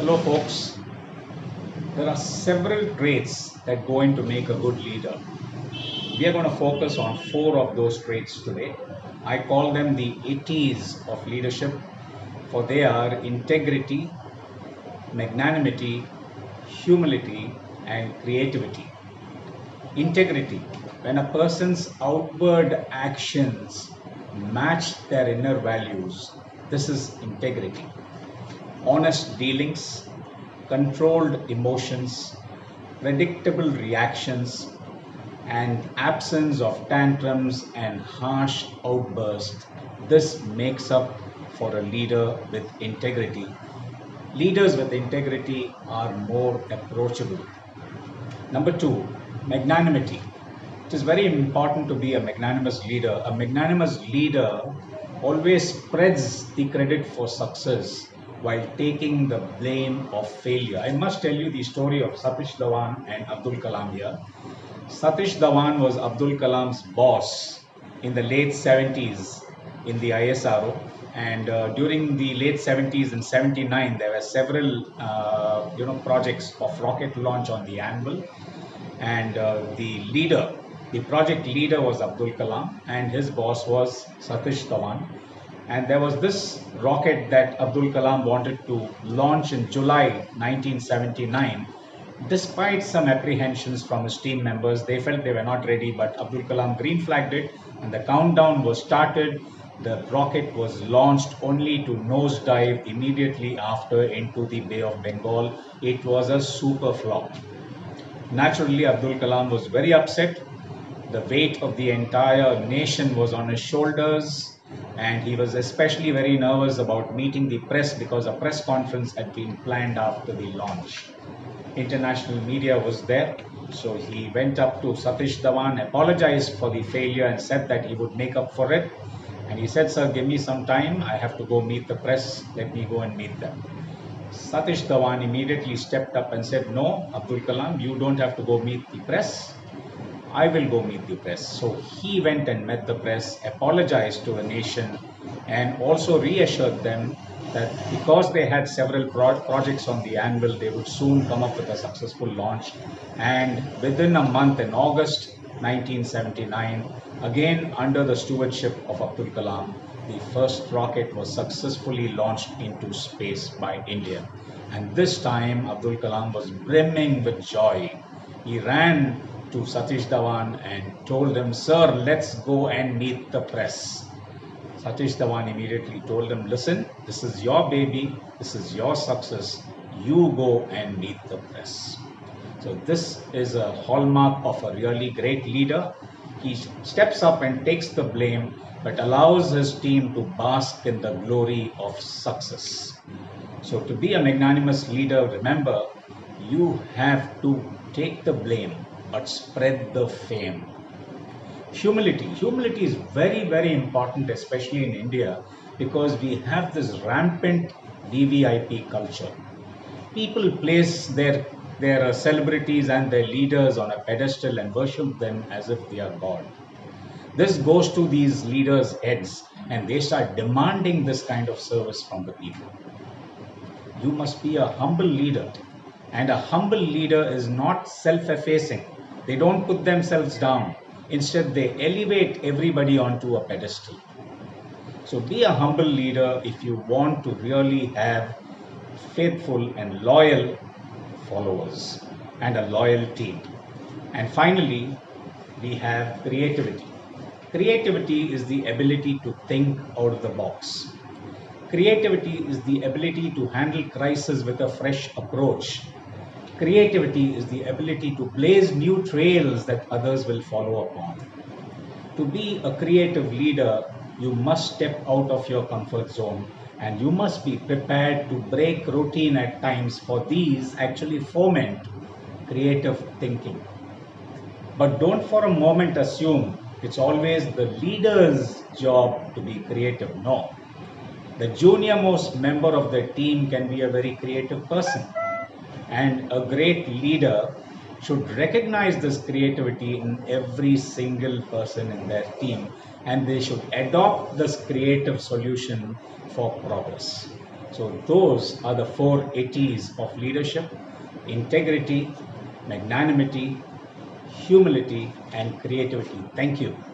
Hello, folks. There are several traits that go into make a good leader. We are going to focus on four of those traits today. I call them the 80s of leadership, for they are integrity, magnanimity, humility, and creativity. Integrity. When a person's outward actions match their inner values, this is integrity. Honest dealings, controlled emotions, predictable reactions, and absence of tantrums and harsh outbursts. This makes up for a leader with integrity. Leaders with integrity are more approachable. Number two, magnanimity. It is very important to be a magnanimous leader. A magnanimous leader always spreads the credit for success while taking the blame of failure. I must tell you the story of Satish Dhawan and Abdul Kalam here. Satish Dhawan was Abdul Kalam's boss in the late 70s in the ISRO. And during the late 70s and 79, there were several projects of rocket launch on the anvil. And the project leader was Abdul Kalam, and his boss was Satish Dhawan. And there was this rocket that Abdul Kalam wanted to launch in July 1979. Despite some apprehensions from his team members, they felt they were not ready, but Abdul Kalam green flagged it, and the countdown was started. The rocket was launched only to nosedive immediately after into the Bay of Bengal. It was a super flop. Naturally, Abdul Kalam was very upset. The weight of the entire nation was on his shoulders, and he was especially very nervous about meeting the press because a press conference had been planned after the launch. International media was there, so he went up to Satish Dhawan, apologized for the failure, and said that he would make up for it. And he said, "Sir, give me some time. I have to go meet the press. Let me go and meet them." Satish Dhawan immediately stepped up and said, "No, Abdul Kalam, you don't have to go meet the press. I will go meet the press." So he went and met the press, apologized to the nation, and also reassured them that because they had several projects on the anvil, they would soon come up with a successful launch. And within a month, in August 1979, again under the stewardship of Abdul Kalam, the first rocket was successfully launched into space by India. And this time, Abdul Kalam was brimming with joy. He ran to Satish Dhawan and told him, "Sir, let's go and meet the press." Satish Dhawan immediately told him, "Listen, this is your baby, this is your success, you go and meet the press." So this is a hallmark of a really great leader. He steps up and takes the blame, but allows his team to bask in the glory of success. So to be a magnanimous leader, remember, you have to take the blame, but spread the fame. Humility. Humility is very, very important, especially in India, because we have this rampant VVIP culture. People place their celebrities and their leaders on a pedestal and worship them as if they are God. This goes to these leaders' heads, and they start demanding this kind of service from the people. You must be a humble leader, and a humble leader is not self-effacing. They don't put themselves down. Instead, they elevate everybody onto a pedestal. So be a humble leader if you want to really have faithful and loyal followers and a loyal team. And finally, we have creativity. Creativity is the ability to think out of the box. Creativity is the ability to handle crisis with a fresh approach. Creativity is the ability to blaze new trails that others will follow upon. To be a creative leader, you must step out of your comfort zone, and you must be prepared to break routine at times, for these actually foment creative thinking. But don't for a moment assume it's always the leader's job to be creative. No. The junior most member of the team can be a very creative person. And a great leader should recognize this creativity in every single person in their team, and they should adopt this creative solution for progress. So those are the 4 Ts of leadership: integrity, magnanimity, humility, and creativity. Thank you.